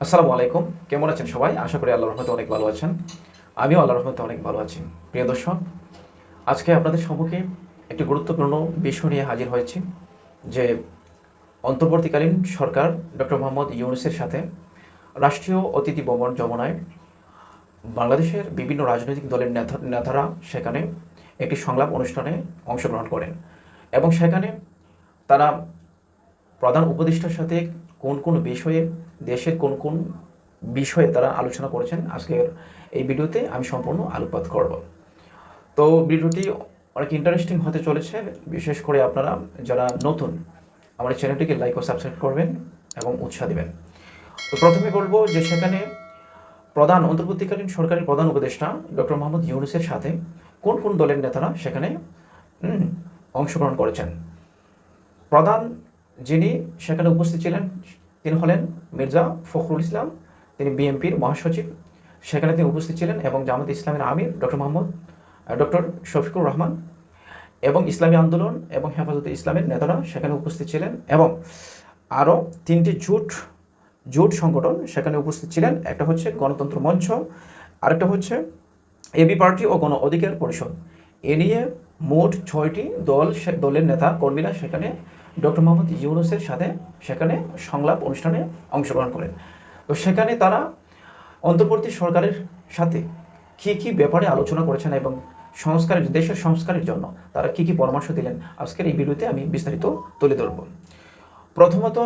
আসসালামু আলাইকুম। কেমন আছেন সবাই? আশা করি আল্লাহর রহমতে অনেক ভালো আছেন। আমিও আল্লাহর রহমতে অনেক ভালো আছি। প্রিয় দর্শক, আজকে আপনাদের সম্মুখে একটি গুরুত্বপূর্ণ বিষয় নিয়ে হাজির হয়েছি যে অন্তর্বর্তীকালীন সরকার ডক্টর মোহাম্মদ ইউনূসের সাথে রাষ্ট্রীয় অতিথি ভবন যমুনায় বাংলাদেশের বিভিন্ন রাজনৈতিক দলের নেতারা সেখানে একটি সংলাপ অনুষ্ঠানে অংশগ্রহণ করেন এবং সেখানে তারা প্রধান উপদেষ্টার সাথে কোন কোন বিষয়ে, দেশের কোন কোন বিষয়ে তারা আলোচনা করেছেন, আজকের এই ভিডিওতে আমি সম্পূর্ণ আলোকপাত করব। তো ভিডিওটি অনেক ইন্টারেস্টিং হতে চলেছে। বিশেষ করে আপনারা যারা নতুন, আমার চ্যানেলটিকে লাইক ও সাবস্ক্রাইব করবেন এবং উৎসাহ দেবেন। তো প্রথমে বলবো যে সেখানে অন্তর্বর্তীকালীন সরকারের প্রধান উপদেষ্টা ডক্টর মোহাম্মদ ইউনূসের সাথে কোন কোন দলের নেতারা সেখানে অংশগ্রহণ করেছেন। প্রধান যিনি সেখানে উপস্থিত ছিলেন তিনি হলেন মির্জা ফখরুল ইসলাম। তিনি বিএনপির মহাসচিব, সেখানে তিনি উপস্থিত ছিলেন, এবং জামাত ইসলামের আমির ডক্টর শফিকুর রহমান এবং ইসলামী আন্দোলন এবং হেফাজতে ইসলামের নেতারা সেখানে উপস্থিত ছিলেন, এবং আরও তিনটি জোট সংগঠন সেখানে উপস্থিত ছিলেন। একটা হচ্ছে গণতন্ত্র মঞ্চ, আরেকটা হচ্ছে এবি পার্টি ও গণ অধিকার পরিষদ। এ নিয়ে মোট 6টি দলের নেতা কর্মীরা সেখানে ডক্টর মোহাম্মদ ইউনূসের সাথে সেখানে সংলাপ অনুষ্ঠানে অংশগ্রহণ করেন। তো সেখানে তারা অন্তর্বর্তী সরকারের সাথে কী ব্যাপারে আলোচনা করেছেন এবং দেশের সংস্কারের জন্য তারা কী পরামর্শ দিলেন, আজকের এই ভিডিওতে আমি বিস্তারিত তুলে ধরব। প্রথমত,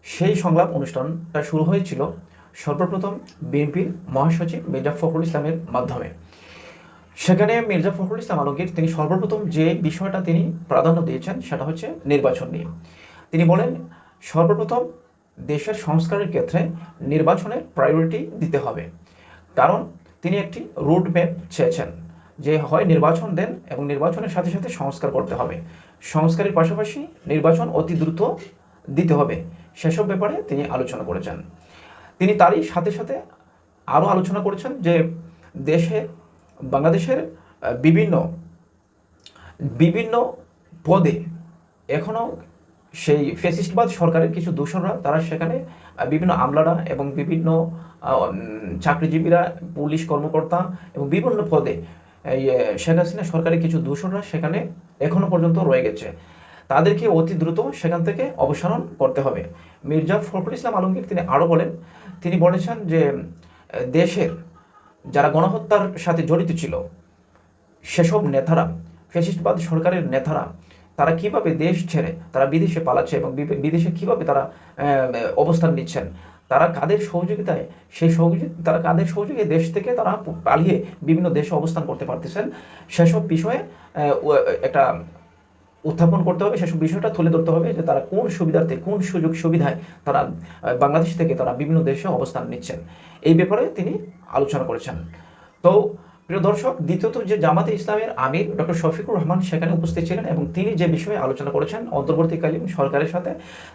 সেই সংলাপ অনুষ্ঠানটা শুরু হয়েছিল সর্বপ্রথম বিএনপির মহাসচিব মির্জা ফখরুল ইসলামের মাধ্যমে। সেখানে মির্জা ফখরুল ইসলাম আলমগীর তিনি সর্বপ্রথম যে বিষয়টা তিনি প্রাধান্য দিয়েছেন সেটা হচ্ছে নির্বাচন নিয়ে। তিনি বলেন, সর্বপ্রথম দেশের সংস্কারের ক্ষেত্রে নির্বাচনের প্রায়োরিটি দিতে হবে, কারণ তিনি একটি রুট ম্যাপ চেয়েছেন যে হয় নির্বাচন দেন এবং নির্বাচনের সাথে সাথে সংস্কার করতে হবে, সংস্কারের পাশাপাশি নির্বাচন অতি দ্রুত দিতে হবে, সেসব ব্যাপারে তিনি আলোচনা করেছেন। তিনি তারই সাথে সাথে আরও আলোচনা করেছেন যে বাংলাদেশের বিভিন্ন বিভিন্ন পদে এখনও সেই ফ্যাসিস্টবাদ সরকারের কিছু দূষণরা তারা সেখানে বিভিন্ন আমলারা এবং বিভিন্ন চাকরিজীবীরা, পুলিশ কর্মকর্তা এবং বিভিন্ন পদে এই শেখ হাসিনা সরকারের কিছু দূষণরা সেখানে এখনও পর্যন্ত রয়ে গেছে, তাদেরকে অতি দ্রুত সেখান থেকে অপসারণ করতে হবে। মির্জা ফখরুল ইসলাম আলমগীর তিনি আরও বলেন, তিনি বলেছেন যে দেশের যারা গণহত্যার সাথে জড়িত ছিল সেসব নেতারা, ফ্যাসিস্টবাদ সরকারের নেতারা, তারা কিভাবে দেশ ছেড়ে তারা বিদেশে পালাচ্ছে এবং বিদেশে কিভাবে তারা অবস্থান নিচ্ছেন, তারা কাদের সহযোগিতায় তারা কাদের সহযোগিতায় দেশ থেকে তারা পালিয়ে বিভিন্ন দেশে অবস্থান করতে পারতেছেন, সেসব বিষয়ে একটা উত্থাপন করতে হবে, সেসব বিষয়টা তুলে ধরতে হবে যে তারা কোন সুবিধার্থে, কোন সুযোগ সুবিধায় তারা বাংলাদেশ থেকে তারা বিভিন্ন দেশে অবস্থান নিচ্ছেন, এই ব্যাপারে তিনি আলোচনা করেছেন। তো প্রিয় দর্শক, দ্বিতীয়ত যে জামাতে ইসলামের আমির ডক্টর শফিকুর রহমান সেখানে উপস্থিত ছিলেন এবং তিনি যে বিষয়ে আলোচনা করেছেন অন্তর্বর্তীকালীন সরকারের সাথে,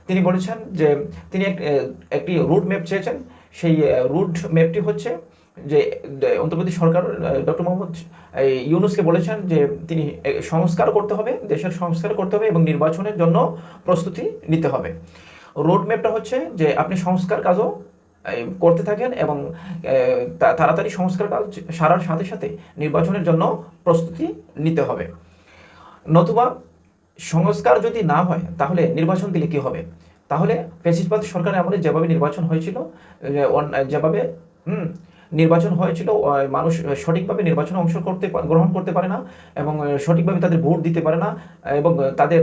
তিনি বলেছেন যে তিনি একটি রুট ম্যাপ চেয়েছেন। সেই রুট ম্যাপটি হচ্ছে যে অন্তর্বর্তী সরকার ডক্টর মোহাম্মদ ইউনূসকে বলেছেন যে তিনি সংস্কার করতে হবে, দেশের সংস্কার করতে হবে এবং নির্বাচনের জন্য প্রস্তুতি নিতে হবে। রোড ম্যাপটা হচ্ছে যে আপনি সংস্কার কাজও করতে থাকেন এবং তাড়াতাড়ি সংস্কার কাজ সারার সাথে সাথে নির্বাচনের জন্য প্রস্তুতি নিতে হবে, নতুবা সংস্কার যদি না হয় তাহলে নির্বাচন দিলে কি হবে? তাহলে ফ্যাসিস্টবাদ সরকারের আমলে যেভাবে নির্বাচন হয়েছিল, যেভাবে নির্বাচন হয়েছিল, মানুষ সঠিকভাবে নির্বাচনে গ্রহণ করতে পারে না এবং সঠিকভাবে তাদের ভোট দিতে পারে না এবং তাদের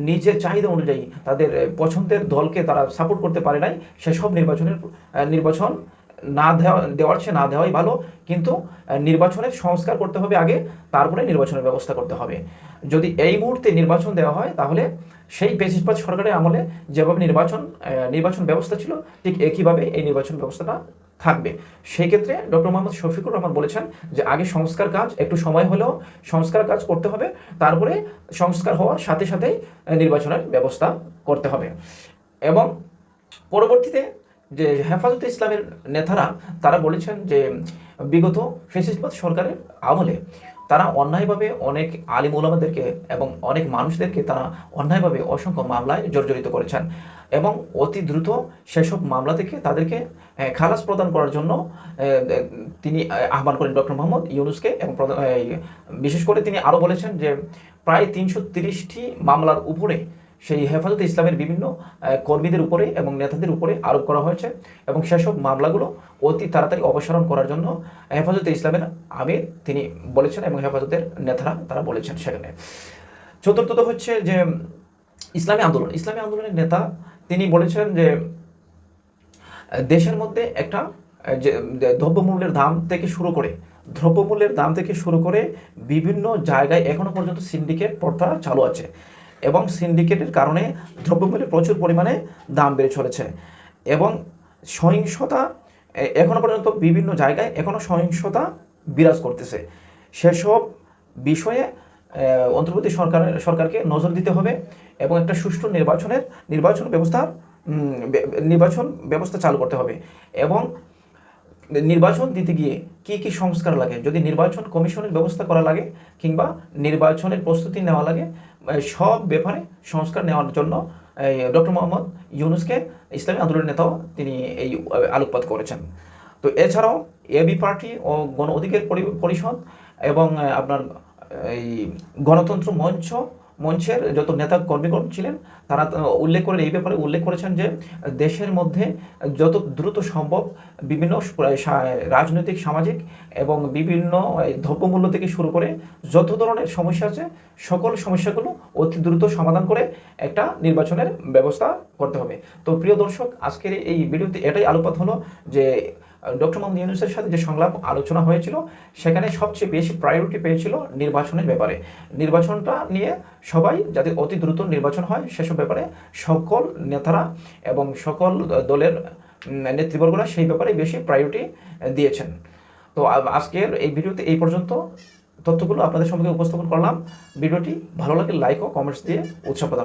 নিজের চাহিদা অনুযায়ী তাদের পছন্দের দলকে তারা সাপোর্ট করতে পারে নাই, সেসব নির্বাচন দেওয়ার চেয়ে না দেওয়াই ভালো। কিন্তু নির্বাচনের সংস্কার করতে হবে আগে, তারপরে নির্বাচনের ব্যবস্থা করতে হবে। যদি এই মুহূর্তে নির্বাচন দেওয়া হয় তাহলে সেই ফ্যাসিস্টবাদ সরকারের আমলে যেভাবে নির্বাচন ব্যবস্থা ছিল ঠিক একইভাবে এই নির্বাচন ব্যবস্থাটা থাকবে। সেই ক্ষেত্রে ডক্টর মোহাম্মদ শফিকুর রহমান বলেছেন যে আগে সংস্কার কাজ, একটু সময় হলেও সংস্কার কাজ করতে হবে, তারপরে সংস্কার হওয়ার সাথে সাথেই নির্বাচনের ব্যবস্থা করতে হবে। এবং পরবর্তীতে যে হেফাজতে ইসলামের নেতারা তারা বলেছেন যে বিগত ফ্যাসিস্টবাদ সরকারের আমলে তারা অন্যায়ভাবে অনেক আলিম ওলামাদেরকে এবং অনেক মানুষদেরকে তারা অন্যায়ভাবে অসংখ্য মামলায় জর্জরিত করেছেন এবং অতি দ্রুত সেসব মামলা থেকে তাদেরকে খালাস প্রদান করার জন্য তিনি আহ্বান করেন ডক্টর মোহাম্মদ ইউনূসকে এবং বিশেষ করে তিনি আরও বলেছেন যে প্রায় ৩৩০টি মামলার উপরে সেই হেফাজতে ইসলামের বিভিন্ন কর্মীদের উপরে এবং নেতাদের উপরে আরোপ করা হয়েছে এবং সেসব মামলাগুলো অতি তাড়াতাড়ি অপসারণ করার জন্য হেফাজতে ইসলামের আমির তিনি বলেছেন এবং হেফাজতের নেতারা তারা বলেছেন সেখানে। চতুর্থত হচ্ছে যে ইসলামী আন্দোলনের নেতা তিনি বলেছেন যে দেশের মধ্যে একটা যে দ্রব্যমূল্যের দাম থেকে শুরু করে বিভিন্ন জায়গায় এখনো পর্যন্ত সিন্ডিকেট প্রথা চালু আছে এবং সিন্ডিকেটের কারণে দ্রব্যমূল্যে প্রচুর পরিমাণে দাম বেড়ে চলেছে এবং সহিংসতা এখনো পর্যন্ত বিভিন্ন জায়গায় এখনো সহিংসতা বিরাজ করতেছে। সেসব বিষয়ে অন্তর্বর্তী সরকারকে নজর দিতে হবে এবং একটা সুষ্ঠু নির্বাচন ব্যবস্থা চালু করতে হবে এবং নির্বাচন দিতে গিয়ে কি সংস্কার লাগে, যদি নির্বাচন কমিশনের ব্যবস্থা করা লাগে কিংবা নির্বাচনের প্রস্তুতি নেওয়া লাগে, সব ব্যাপারে সংস্কার নেওয়ার জন্য ডক্টর মোহাম্মদ ইউনূসকে ইসলামী আন্দোলনের নেতাও তিনি এই আলোকপাত করেছেন। তো এছাড়াও এবি পার্টি ও গণ অধিকার পরিষদ এবং আপনার এই গণতন্ত্র মঞ্চের যত নেতা কর্মীগণ ছিলেন তারা এই ব্যাপারে উল্লেখ করেছেন যে দেশের মধ্যে যত দ্রুত সম্ভব বিভিন্ন রাজনৈতিক সামাজিক এবং বিভিন্ন দ্রব্যমূল্য থেকে শুরু করে যত ধরনের সমস্যা আছে সকল সমস্যাগুলো অতি দ্রুত সমাধান করে একটা নির্বাচনের ব্যবস্থা করতে হবে। তো প্রিয় দর্শক, আজকের এই ভিডিওতে এটাই আলোকপাত হলো যে ডক্টর মোহাম্মদ ইউনূসের সাথে যে সংলাপ আলোচনা হয়েছিল সেখানে সবচেয়ে বেশি প্রায়োরিটি পেয়েছিল নির্বাচনের ব্যাপারে। নির্বাচনটা নিয়ে সবাই যাতে অতি দ্রুত নির্বাচন হয় সেসব ব্যাপারে সকল নেতারা এবং সকল দলের নেতৃবর্গরা সেই ব্যাপারে বেশি প্রায়োরিটি দিয়েছেন। তো আজকের এই ভিডিওতে এই পর্যন্ত তথ্যগুলো আপনাদের সম্মুখে উপস্থাপন করলাম। ভিডিওটি ভালো লাগলে লাইক ও কমেন্টস দিয়ে উৎসাহ প্রদান